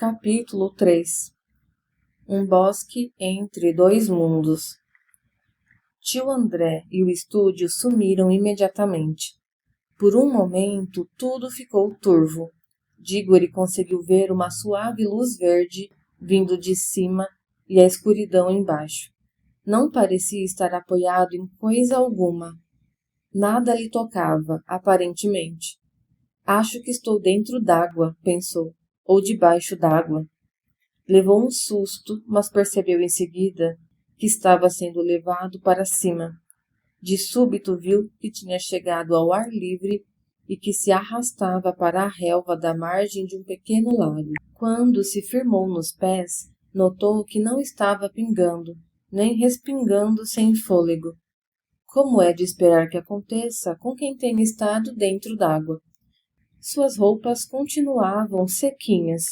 Capítulo 3. Um bosque entre dois mundos. Tio André e o estúdio sumiram imediatamente. Por um momento, tudo ficou turvo. Diggory conseguiu ver uma suave luz verde vindo de cima e a escuridão embaixo. Não parecia estar apoiado em coisa alguma. Nada lhe tocava, aparentemente. Acho que estou dentro d'água, pensou, ou debaixo d'água. Levou um susto, mas percebeu em seguida que estava sendo levado para cima. De súbito viu que tinha chegado ao ar livre e que se arrastava para a relva da margem de um pequeno lago. Quando se firmou nos pés, notou que não estava pingando, nem respingando sem fôlego. Como é de esperar que aconteça com quem tem estado dentro d'água? Suas roupas continuavam sequinhas.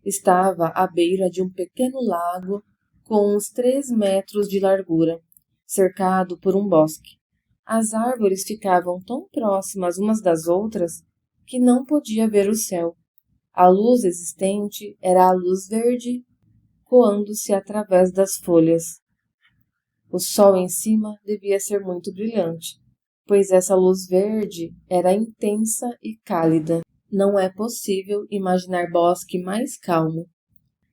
Estava à beira de um pequeno lago com uns 3 metros de largura, cercado por um bosque. As árvores ficavam tão próximas umas das outras que não podia ver o céu. A luz existente era a luz verde, coando-se através das folhas. O sol em cima devia ser muito brilhante, pois essa luz verde era intensa e cálida. Não é possível imaginar bosque mais calmo.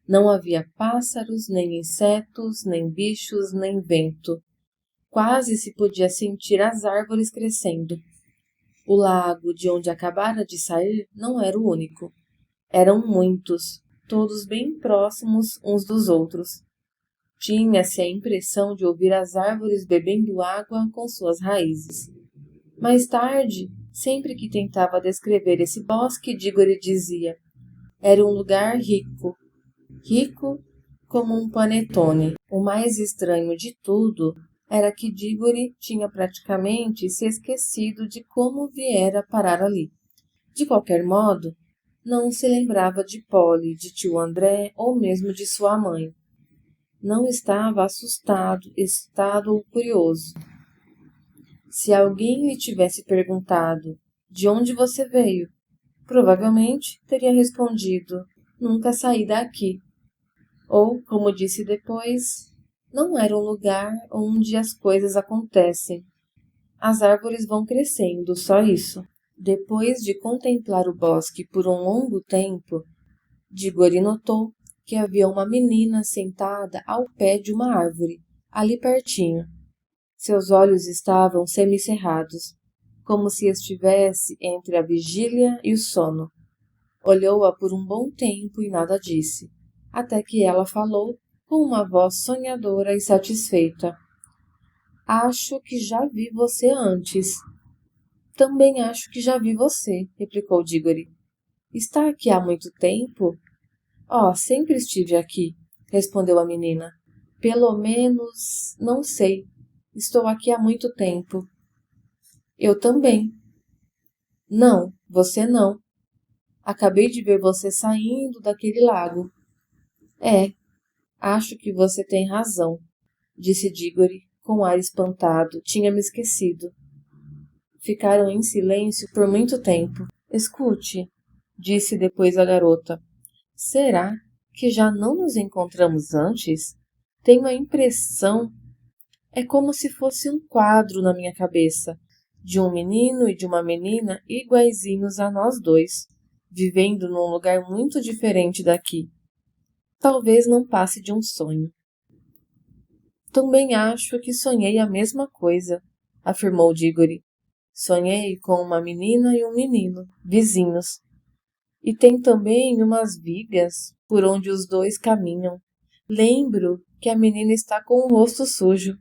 Não havia pássaros, nem insetos, nem bichos, nem vento. Quase se podia sentir as árvores crescendo. O lago de onde acabara de sair não era o único. Eram muitos, todos bem próximos uns dos outros. Tinha-se a impressão de ouvir as árvores bebendo água com suas raízes. Mais tarde, sempre que tentava descrever esse bosque, Diggory dizia: era um lugar rico, rico como um panetone. O mais estranho de tudo era que Diggory tinha praticamente se esquecido de como viera parar ali. De qualquer modo, não se lembrava de Polly, de tio André ou mesmo de sua mãe. Não estava assustado, excitado ou curioso. Se alguém lhe tivesse perguntado de onde você veio, provavelmente teria respondido: nunca saí daqui. Ou, como disse depois, não era um lugar onde as coisas acontecem. As árvores vão crescendo, só isso. Depois de contemplar o bosque por um longo tempo, Diggory notou que havia uma menina sentada ao pé de uma árvore, ali pertinho. Seus olhos estavam semicerrados, como se estivesse entre a vigília e o sono. Olhou-a por um bom tempo e nada disse, até que ela falou com uma voz sonhadora e satisfeita. Acho que já vi você antes. Também acho que já vi você, replicou Diggory. Está aqui há muito tempo? Oh, sempre estive aqui, respondeu a menina. Pelo menos, não sei. Estou aqui há muito tempo. Eu também. Não, você não. Acabei de ver você saindo daquele lago. É, acho que você tem razão, disse Diggory com ar espantado. Tinha-me esquecido. Ficaram em silêncio por muito tempo. Escute, disse depois a garota. Será que já não nos encontramos antes? Tenho a impressão. É como se fosse um quadro na minha cabeça, de um menino e de uma menina iguaizinhos a nós dois, vivendo num lugar muito diferente daqui. Talvez não passe de um sonho. Também acho que sonhei a mesma coisa, afirmou Diggory. Sonhei com uma menina e um menino, vizinhos. E tem também umas vigas por onde os dois caminham. Lembro que a menina está com o rosto sujo.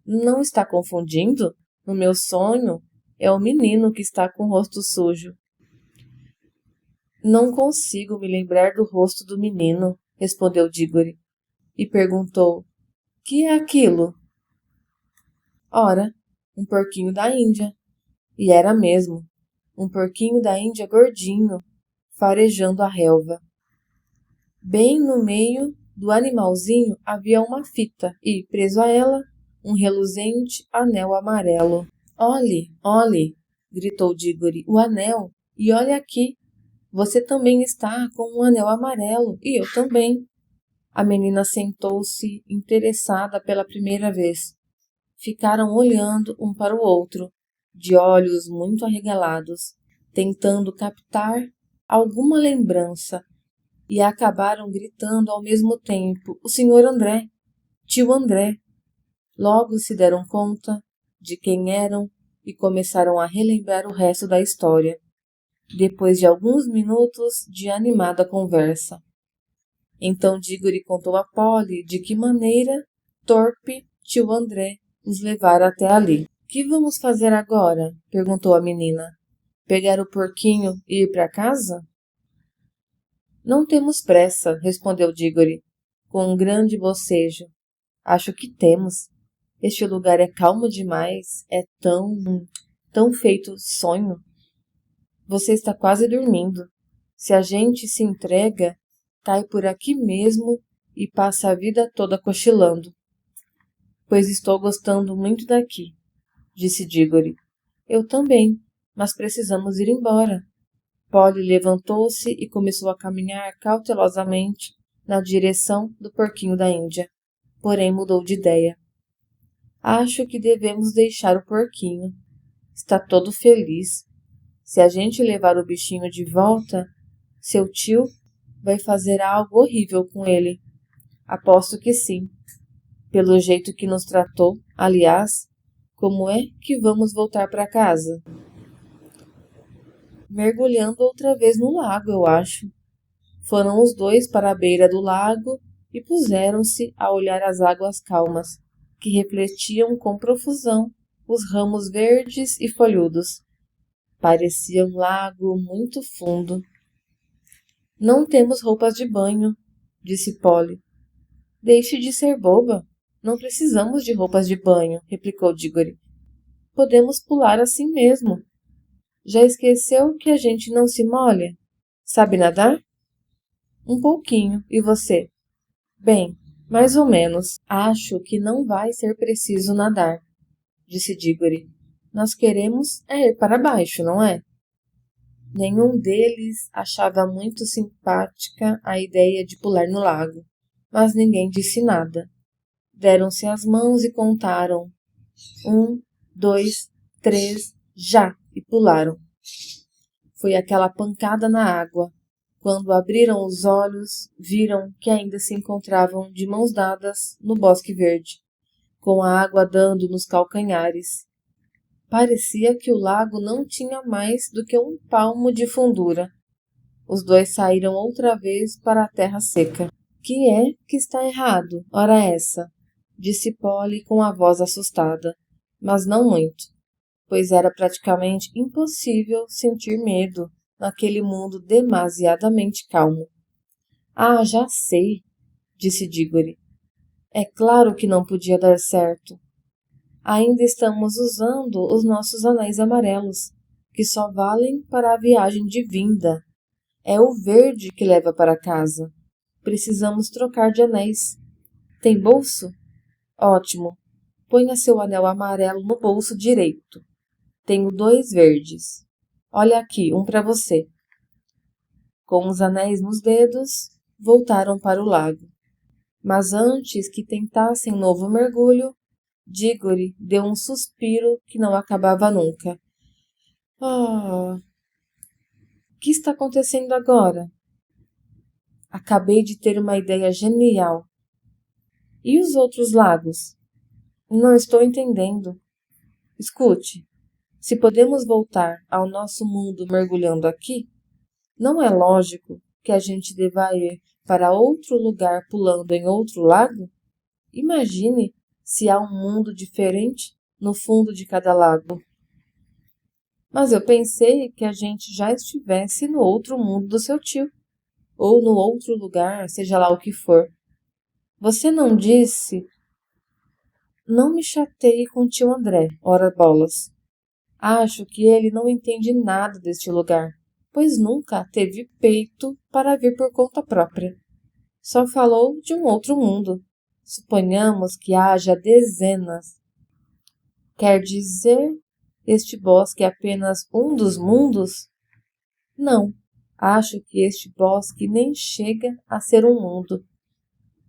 Não está confundindo? No meu sonho, é o menino que está com o rosto sujo. Não consigo me lembrar do rosto do menino, respondeu Diggory, e perguntou: que é aquilo? Ora, um porquinho da Índia. E era mesmo, um porquinho da Índia gordinho, farejando a relva. Bem no meio do animalzinho havia uma fita e, preso a ela, um reluzente anel amarelo. Olhe, olhe, gritou Diggory, o anel, e olhe aqui. Você também está com um anel amarelo e eu também. A menina sentou-se, interessada pela primeira vez. Ficaram olhando um para o outro, de olhos muito arregalados, tentando captar alguma lembrança, e acabaram gritando ao mesmo tempo: O senhor André! Tio André! Logo se deram conta de quem eram e começaram a relembrar o resto da história, depois de alguns minutos de animada conversa. Então Diggory contou a Polly de que maneira torpe tio André os levara até ali. — Que vamos fazer agora? Perguntou a menina. — Pegar o porquinho e ir para casa? — Não temos pressa, respondeu Diggory, com um grande bocejo. — Acho que temos. Este lugar é calmo demais, é tão feito sonho. Você está quase dormindo. Se a gente se entrega, cai por aqui mesmo e passa a vida toda cochilando. Pois estou gostando muito daqui, disse Diggory. Eu também, mas precisamos ir embora. Polly levantou-se e começou a caminhar cautelosamente na direção do porquinho da Índia, porém mudou de ideia. Acho que devemos deixar o porquinho. Está todo feliz. Se a gente levar o bichinho de volta, seu tio vai fazer algo horrível com ele. Aposto que sim. Pelo jeito que nos tratou, aliás, como é que vamos voltar para casa? Mergulhando outra vez no lago, eu acho. Foram os dois para a beira do lago e puseram-se a olhar as águas calmas, que refletiam com profusão os ramos verdes e folhudos. Parecia um lago muito fundo. Não temos roupas de banho, disse Polly. Deixe de ser boba. Não precisamos de roupas de banho, replicou Diggory. Podemos pular assim mesmo. Já esqueceu que a gente não se molha? Sabe nadar? Um pouquinho. E você? Bem, mais ou menos. Acho que não vai ser preciso nadar, disse Diggory. Nós queremos ir para baixo, não é? Nenhum deles achava muito simpática a ideia de pular no lago, mas ninguém disse nada. Deram-se as mãos e contaram. 1, 2, 3, já! E pularam. Foi aquela pancada na água. Quando abriram os olhos, viram que ainda se encontravam de mãos dadas no bosque verde, com a água dando nos calcanhares. Parecia que o lago não tinha mais do que um palmo de fundura. Os dois saíram outra vez para a terra seca. Que é que está errado, ora essa? Disse Polly com a voz assustada, mas não muito, pois era praticamente impossível sentir medo naquele mundo demasiadamente calmo. Ah, já sei, disse Diggory. É claro que não podia dar certo. Ainda estamos usando os nossos anéis amarelos, que só valem para a viagem de vinda. É o verde que leva para casa. Precisamos trocar de anéis. Tem bolso? Ótimo. Ponha seu anel amarelo no bolso direito. Tenho 2 verdes. Olha aqui, um para você. Com os anéis nos dedos, voltaram para o lago. Mas antes que tentassem novo mergulho, Diggory deu um suspiro que não acabava nunca. Ah! O que está acontecendo agora? Acabei de ter uma ideia genial. E os outros lagos? Não estou entendendo. Escute, se podemos voltar ao nosso mundo mergulhando aqui, não é lógico que a gente deva ir para outro lugar pulando em outro lago? Imagine se há um mundo diferente no fundo de cada lago. Mas eu pensei que a gente já estivesse no outro mundo do seu tio, ou no outro lugar, seja lá o que for. Você não disse... Não me chateie com o tio André, ora bolas. Acho que ele não entende nada deste lugar, pois nunca teve peito para vir por conta própria. Só falou de um outro mundo. Suponhamos que haja dezenas. Quer dizer, este bosque é apenas um dos mundos? Não, Acho que este bosque nem chega a ser um mundo.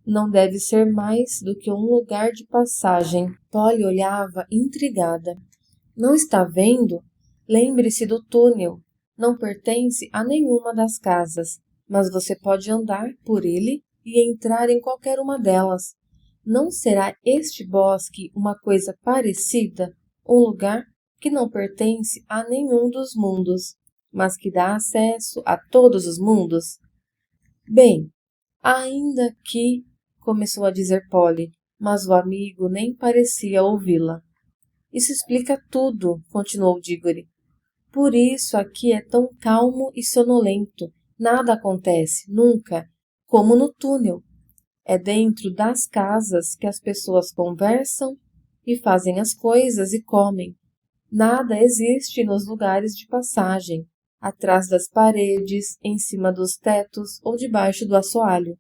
Não deve ser mais do que um lugar de passagem. Polly olhava intrigada. Não está vendo? Lembre-se do túnel. Não pertence a nenhuma das casas, mas você pode andar por ele e entrar em qualquer uma delas. Não será este bosque uma coisa parecida? Um lugar que não pertence a nenhum dos mundos, mas que dá acesso a todos os mundos? Bem, ainda que, começou a dizer Polly, mas o amigo nem parecia ouvi-la. Isso explica tudo, continuou Diggory. Por isso aqui é tão calmo e sonolento. Nada acontece, nunca, como no túnel. É dentro das casas que as pessoas conversam e fazem as coisas e comem. Nada existe nos lugares de passagem, atrás das paredes, em cima dos tetos ou debaixo do assoalho.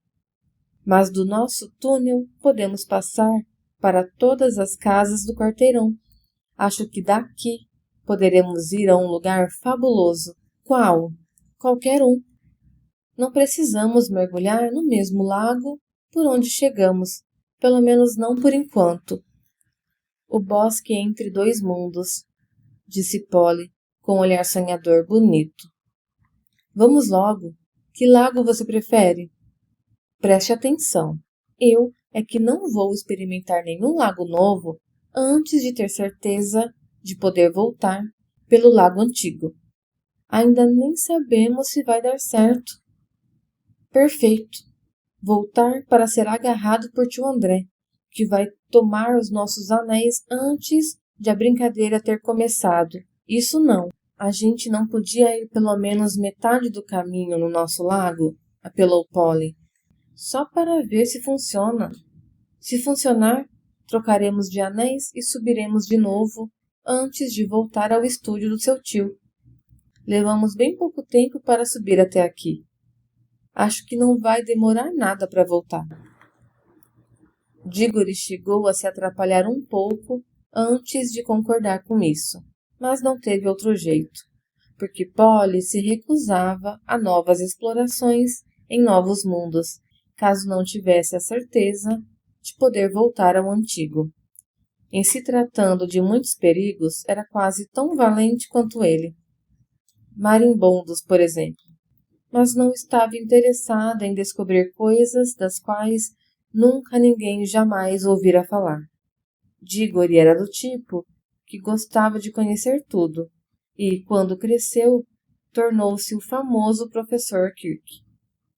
Mas do nosso túnel podemos passar para todas as casas do quarteirão. Acho que daqui poderemos ir a um lugar fabuloso. Qual? Qualquer um. Não precisamos mergulhar no mesmo lago por onde chegamos, pelo menos não por enquanto. O bosque entre dois mundos, disse Polly, com um olhar sonhador bonito. Vamos logo. Que lago você prefere? Preste atenção. Eu é que não vou experimentar nenhum lago novo antes de ter certeza de poder voltar pelo lago antigo. Ainda nem sabemos se vai dar certo. Perfeito. Voltar para ser agarrado por tio André, que vai tomar os nossos anéis antes de a brincadeira ter começado. Isso não. A gente não podia ir pelo menos metade do caminho no nosso lago? Apelou Polly. Só para ver se funciona. Se funcionar, trocaremos de anéis e subiremos de novo antes de voltar ao estúdio do seu tio. Levamos bem pouco tempo para subir até aqui. Acho que não vai demorar nada para voltar. Diggory chegou a se atrapalhar um pouco antes de concordar com isso, mas não teve outro jeito, porque Polly se recusava a novas explorações em novos mundos, caso não tivesse a certeza de poder voltar ao antigo. Em se tratando de muitos perigos, era quase tão valente quanto ele. Marimbondos, por exemplo. Mas não estava interessada em descobrir coisas das quais nunca ninguém jamais ouvira falar. Diggory era do tipo que gostava de conhecer tudo e, quando cresceu, tornou-se o famoso professor Kirk,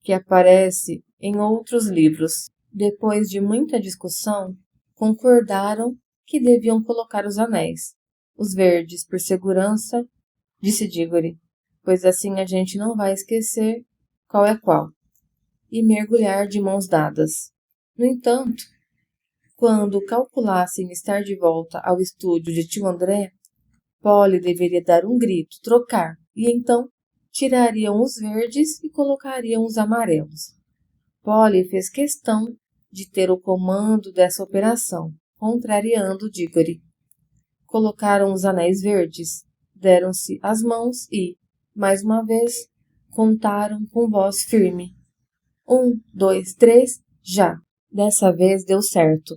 que aparece em outros livros. Depois de muita discussão, concordaram que deviam colocar os anéis, os verdes por segurança, disse Diggory, pois assim a gente não vai esquecer qual é qual, e mergulhar de mãos dadas. No entanto, quando calculassem estar de volta ao estúdio de tio André, Polly deveria dar um grito, trocar, e então tirariam os verdes e colocariam os amarelos. Polly fez questão de ter o comando dessa operação, contrariando Diggory. Colocaram os anéis verdes, deram-se as mãos e, mais uma vez, contaram com voz firme. 1, 2, 3, já! Dessa vez deu certo.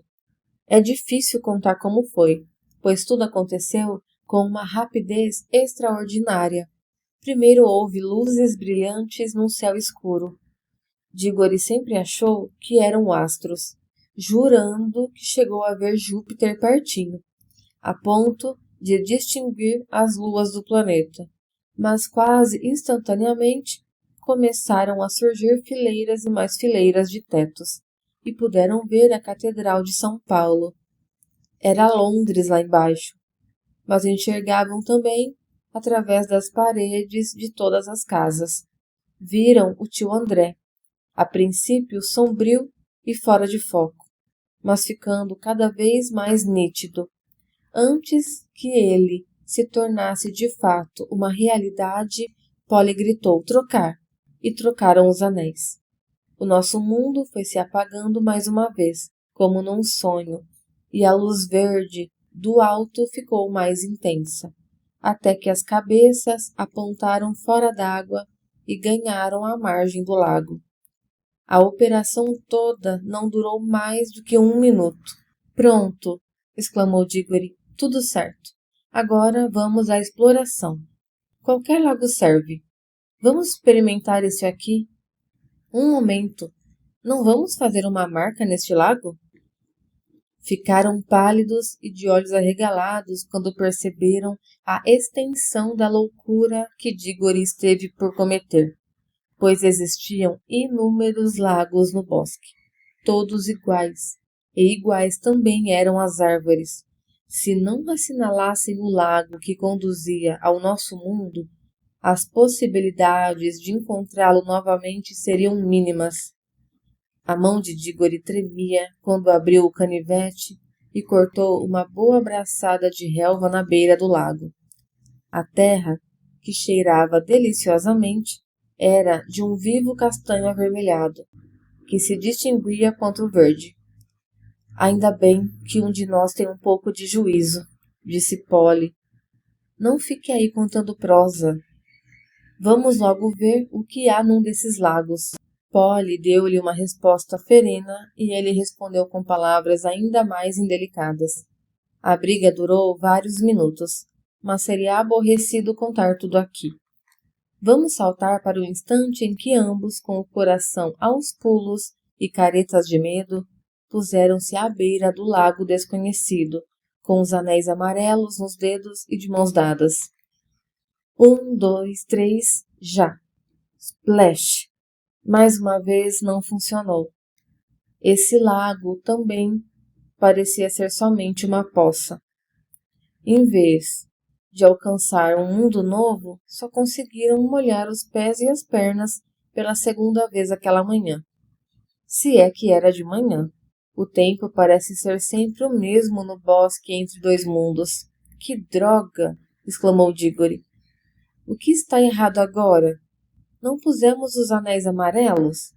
É difícil contar como foi, pois tudo aconteceu com uma rapidez extraordinária. Primeiro houve luzes brilhantes num céu escuro. Diggory sempre achou que eram astros, jurando que chegou a ver Júpiter pertinho, a ponto de distinguir as luas do planeta. Mas quase instantaneamente começaram a surgir fileiras e mais fileiras de tetos, e puderam ver a Catedral de São Paulo. Era Londres lá embaixo, mas enxergavam também através das paredes de todas as casas. Viram o tio André, a princípio sombrio e fora de foco, mas ficando cada vez mais nítido. Antes que ele se tornasse de fato uma realidade, Polly gritou trocar, e trocaram os anéis. O nosso mundo foi se apagando mais uma vez, como num sonho, e a luz verde do alto ficou mais intensa, até que as cabeças apontaram fora d'água e ganharam a margem do lago. A operação toda não durou mais do que 1 minuto. Pronto! Exclamou Diggory. Tudo certo. Agora vamos à exploração. Qualquer lago serve. Vamos experimentar esse aqui? Um momento. Não vamos fazer uma marca neste lago? Ficaram pálidos e de olhos arregalados quando perceberam a extensão da loucura que Diggory esteve por cometer, pois existiam inúmeros lagos no bosque, todos iguais, e iguais também eram as árvores. Se não assinalassem o lago que conduzia ao nosso mundo, as possibilidades de encontrá-lo novamente seriam mínimas. A mão de Diggory tremia quando abriu o canivete e cortou uma boa braçada de relva na beira do lago. A terra, que cheirava deliciosamente, era de um vivo castanho avermelhado, que se distinguia contra o verde. Ainda bem que um de nós tem um pouco de juízo, disse Polly. Não fique aí contando prosa. Vamos logo ver o que há num desses lagos. Polly deu-lhe uma resposta ferina e ele respondeu com palavras ainda mais indelicadas. A briga durou vários minutos, mas seria aborrecido contar tudo aqui. Vamos saltar para o instante em que ambos, com o coração aos pulos e caretas de medo, puseram-se à beira do lago desconhecido, com os anéis amarelos nos dedos e de mãos dadas. 1, 2, 3, já! Splash! Mais uma vez não funcionou. Esse lago também parecia ser somente uma poça. Em vez de alcançar um mundo novo, só conseguiram molhar os pés e as pernas pela segunda vez aquela manhã. Se é que era de manhã. O tempo parece ser sempre o mesmo no bosque entre dois mundos. Que droga! Exclamou Diggory. O que está errado agora? Não pusemos os anéis amarelos?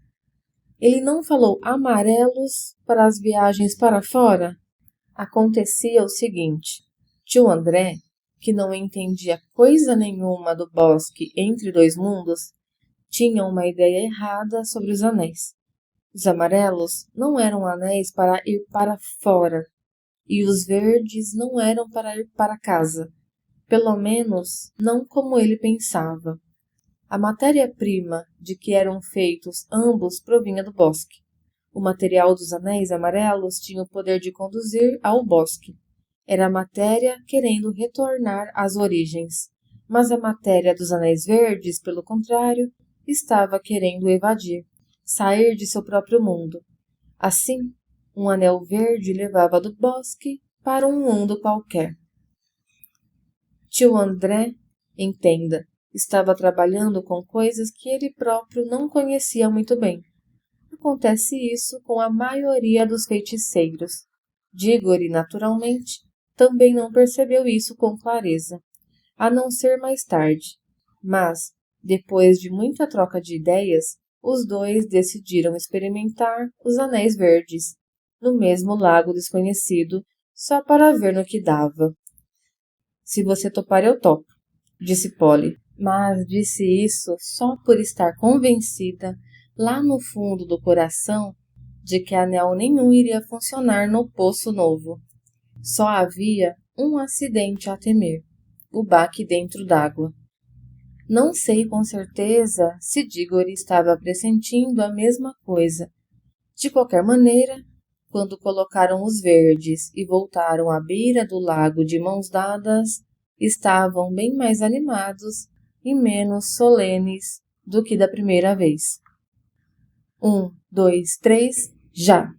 Ele não falou amarelos para as viagens para fora? Acontecia o seguinte. Tio André, que não entendia coisa nenhuma do bosque entre dois mundos, tinha uma ideia errada sobre os anéis. Os amarelos não eram anéis para ir para fora, e os verdes não eram para ir para casa, pelo menos não como ele pensava. A matéria-prima de que eram feitos ambos provinha do bosque. O material dos anéis amarelos tinha o poder de conduzir ao bosque. Era a matéria querendo retornar às origens, mas a matéria dos anéis verdes, pelo contrário, estava querendo evadir, sair de seu próprio mundo. Assim, um anel verde levava do bosque para um mundo qualquer. Tio André, entenda, estava trabalhando com coisas que ele próprio não conhecia muito bem. Acontece isso com a maioria dos feiticeiros. Diggory, naturalmente, também não percebeu isso com clareza, a não ser mais tarde. Mas, depois de muita troca de ideias, os dois decidiram experimentar os anéis verdes, no mesmo lago desconhecido, só para ver no que dava. Se você topar, eu topo, disse Polly, mas disse isso só por estar convencida, lá no fundo do coração, de que anel nenhum iria funcionar no Poço Novo. Só havia um acidente a temer, o baque dentro d'água. Não sei com certeza se Diggory estava pressentindo a mesma coisa. De qualquer maneira, quando colocaram os verdes e voltaram à beira do lago de mãos dadas, estavam bem mais animados e menos solenes do que da primeira vez. 1, 2, 3, já!